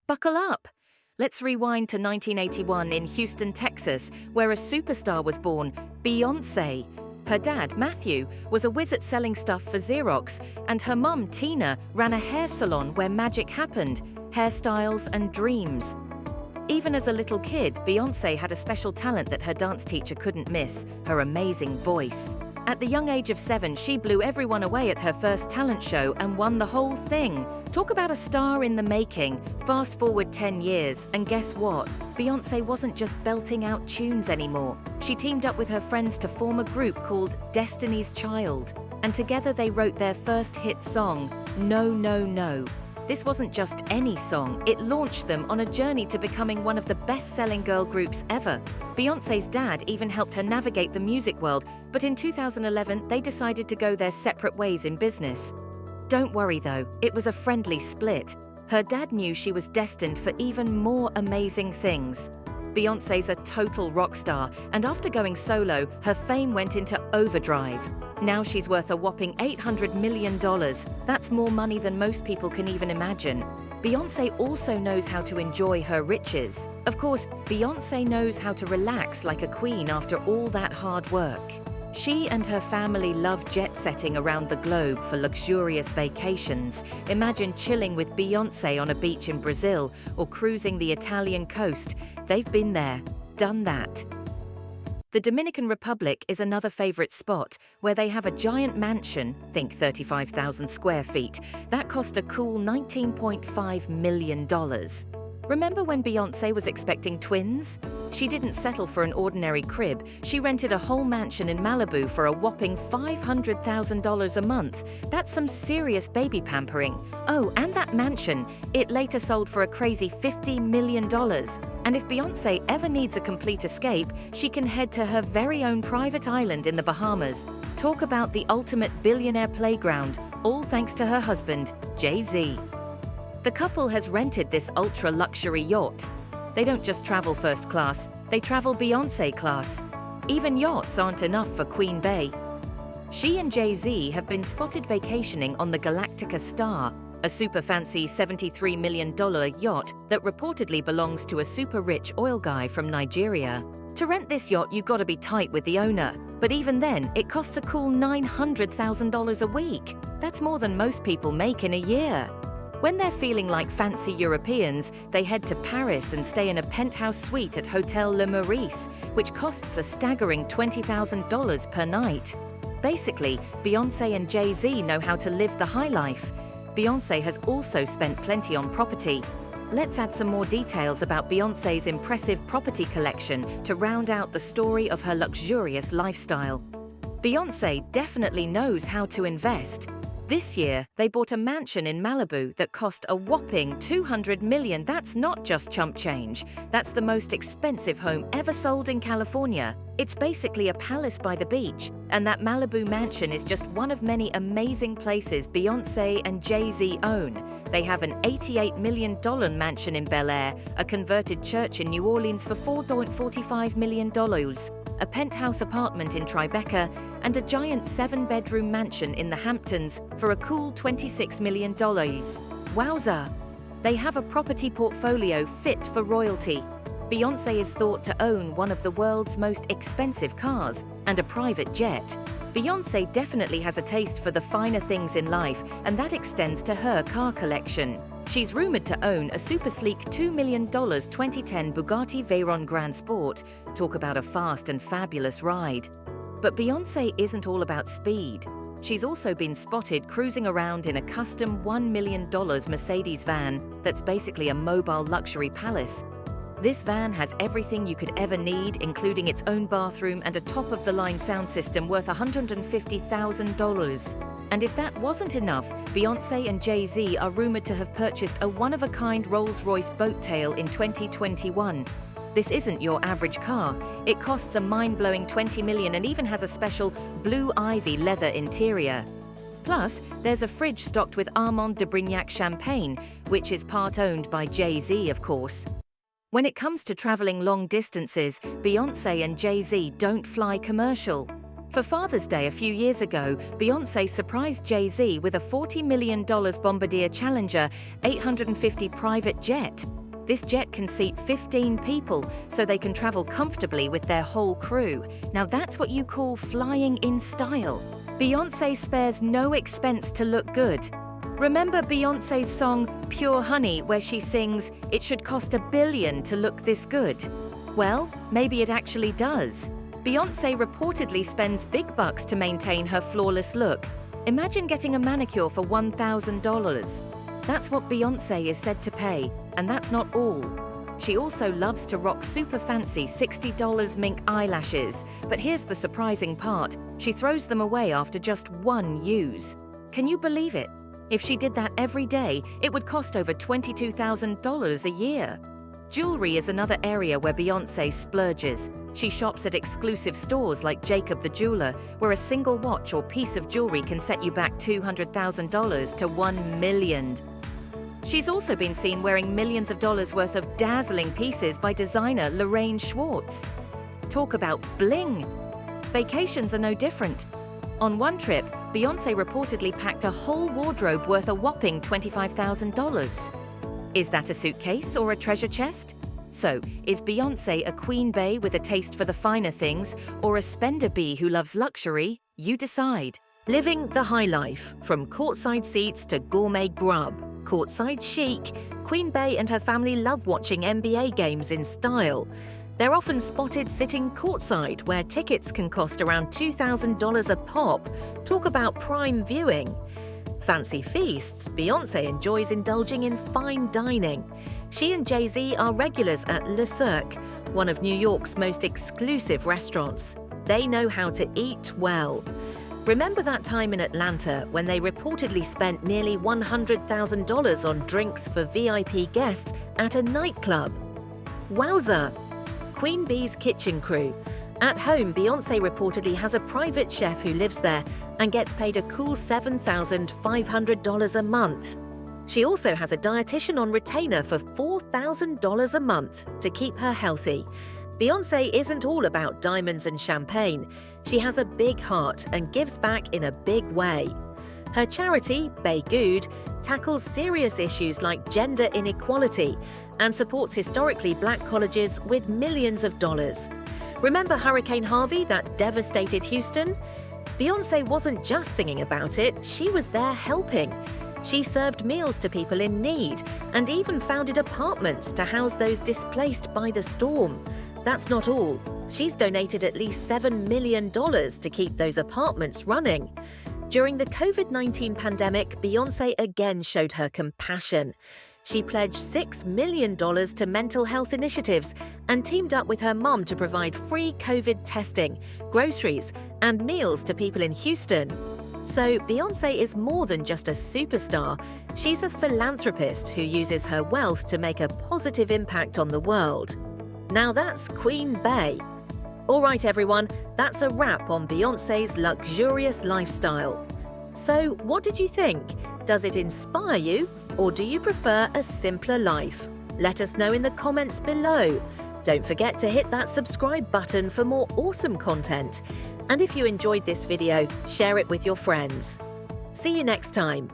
Buckle up! Let's rewind to 1981 in Houston, Texas, where a superstar was born, Beyoncé. Her dad, Matthew, was a whiz at selling stuff for Xerox, and her mum, Tina, ran a hair salon where magic happened, hairstyles and dreams. Even as a little kid, Beyoncé had a special talent that her dance teacher couldn't miss, her amazing voice. At the young age of 7, she blew everyone away at her first talent show and won the whole thing. Talk about a star in the making. Fast forward 10 years, and guess what? Beyoncé wasn't just belting out tunes anymore. She teamed up with her friends to form a group called Destiny's Child, and together they wrote their first hit song, No, No, No. This wasn't just any song, it launched them on a journey to becoming one of the best-selling girl groups ever. Beyoncé's dad even helped her navigate the music world, but in 2011 they decided to go their separate ways in business. Don't worry though, it was a friendly split. Her dad knew she was destined for even more amazing things. Beyoncé's a total rock star, and after going solo, her fame went into overdrive. Now she's worth a whopping $800 million. That's more money than most people can even imagine. Beyoncé also knows how to enjoy her riches. Of course, Beyoncé knows how to relax like a queen after all that hard work. She and her family love jet-setting around the globe for luxurious vacations. Imagine chilling with Beyoncé on a beach in Brazil or cruising the Italian coast. They've been there, done that. The Dominican Republic is another favorite spot, where they have a giant mansion, think 35,000 square feet, that cost a cool $19.5 million. Remember when Beyoncé was expecting twins? She didn't settle for an ordinary crib. She rented a whole mansion in Malibu for a whopping $500,000 a month. That's some serious baby pampering. Oh, and that mansion, it later sold for a crazy $50 million. And if Beyoncé ever needs a complete escape, she can head to her very own private island in the Bahamas. Talk about the ultimate billionaire playground, all thanks to her husband, Jay-Z. The couple has rented this ultra-luxury yacht. They don't just travel first class, they travel Beyoncé class. Even yachts aren't enough for Queen Bey. She and Jay-Z have been spotted vacationing on the Galactica Star, a super fancy $73 million yacht that reportedly belongs to a super rich oil guy from Nigeria. To rent this yacht, you've got to be tight with the owner. But even then, it costs a cool $900,000 a week. That's more than most people make in a year. When they're feeling like fancy Europeans, they head to Paris and stay in a penthouse suite at Hotel Le Meurice, which costs a staggering $20,000 per night. Basically, Beyoncé and Jay-Z know how to live the high life. Beyoncé has also spent plenty on property. Let's add some more details about Beyoncé's impressive property collection to round out the story of her luxurious lifestyle. Beyoncé definitely knows how to invest. This year, they bought a mansion in Malibu that cost a whopping $200 million. That's not just chump change. That's the most expensive home ever sold in California. It's basically a palace by the beach, and that Malibu mansion is just one of many amazing places Beyoncé and Jay-Z own. They have an $88 million mansion in Bel Air, a converted church in New Orleans for $4.45 million, a penthouse apartment in Tribeca, and a giant 7-bedroom mansion in the Hamptons for a cool $26 million. Wowza! They have a property portfolio fit for royalty. Beyoncé is thought to own one of the world's most expensive cars and a private jet. Beyoncé definitely has a taste for the finer things in life, and that extends to her car collection. She's rumored to own a super sleek $2 million 2010 Bugatti Veyron Grand Sport. Talk about a fast and fabulous ride. But Beyoncé isn't all about speed. She's also been spotted cruising around in a custom $1 million Mercedes van that's basically a mobile luxury palace. This van has everything you could ever need, including its own bathroom and a top-of-the-line sound system worth $150,000. And if that wasn't enough, Beyoncé and Jay-Z are rumored to have purchased a one-of-a-kind Rolls-Royce boat tail in 2021. This isn't your average car. It costs a mind-blowing $20 million and even has a special blue ivy leather interior. Plus, there's a fridge stocked with Armand de Brignac champagne, which is part owned by Jay-Z, of course. When it comes to traveling long distances, Beyoncé and Jay-Z don't fly commercial. For Father's Day a few years ago, Beyoncé surprised Jay-Z with a $40 million Bombardier Challenger 850 private jet. This jet can seat 15 people, so they can travel comfortably with their whole crew. Now that's what you call flying in style. Beyoncé spares no expense to look good. Remember Beyoncé's song Pure Honey, where she sings, "It should cost $1 billion to look this good"? Well, maybe it actually does. Beyoncé reportedly spends big bucks to maintain her flawless look. Imagine getting a manicure for $1,000. That's what Beyoncé is said to pay, and that's not all. She also loves to rock super fancy $60 mink eyelashes, but here's the surprising part. She throws them away after just one use. Can you believe it? If she did that every day, it would cost over $22,000 a year. Jewelry is another area where Beyoncé splurges. She shops at exclusive stores like Jacob the Jeweler, where a single watch or piece of jewelry can set you back $200,000 to $1 million. She's also been seen wearing millions of dollars worth of dazzling pieces by designer Lorraine Schwartz. Talk about bling! Vacations are no different. On one trip, Beyoncé reportedly packed a whole wardrobe worth a whopping $25,000. Is that a suitcase or a treasure chest? So, is Beyoncé a Queen Bey with a taste for the finer things, or a spender bee who loves luxury? You decide. Living the high life, from courtside seats to gourmet grub, courtside chic, Queen Bey and her family love watching NBA games in style. They're often spotted sitting courtside, where tickets can cost around $2,000 a pop. Talk about prime viewing. Fancy feasts, Beyoncé enjoys indulging in fine dining. She and Jay-Z are regulars at Le Cirque, one of New York's most exclusive restaurants. They know how to eat well. Remember that time in Atlanta when they reportedly spent nearly $100,000 on drinks for VIP guests at a nightclub? Wowza! Queen Bey's kitchen crew. At home, Beyoncé reportedly has a private chef who lives there and gets paid a cool $7,500 a month. She also has a dietitian on retainer for $4,000 a month to keep her healthy. Beyoncé isn't all about diamonds and champagne. She has a big heart and gives back in a big way. Her charity, Bey tackles serious issues like gender inequality and supports historically black colleges with millions of dollars. Remember Hurricane Harvey that devastated Houston? Beyoncé wasn't just singing about it, she was there helping. She served meals to people in need and even founded apartments to house those displaced by the storm. That's not all. She's donated at least $7 million to keep those apartments running. During the COVID-19 pandemic, Beyoncé again showed her compassion. She pledged $6 million to mental health initiatives and teamed up with her mom to provide free COVID testing, groceries, and meals to people in Houston. So Beyoncé is more than just a superstar. She's a philanthropist who uses her wealth to make a positive impact on the world. Now that's Queen Bey. All right, everyone, that's a wrap on Beyoncé's luxurious lifestyle. So what did you think? Does it inspire you, or do you prefer a simpler life? Let us know in the comments below. Don't forget to hit that subscribe button for more awesome content. And if you enjoyed this video, share it with your friends. See you next time.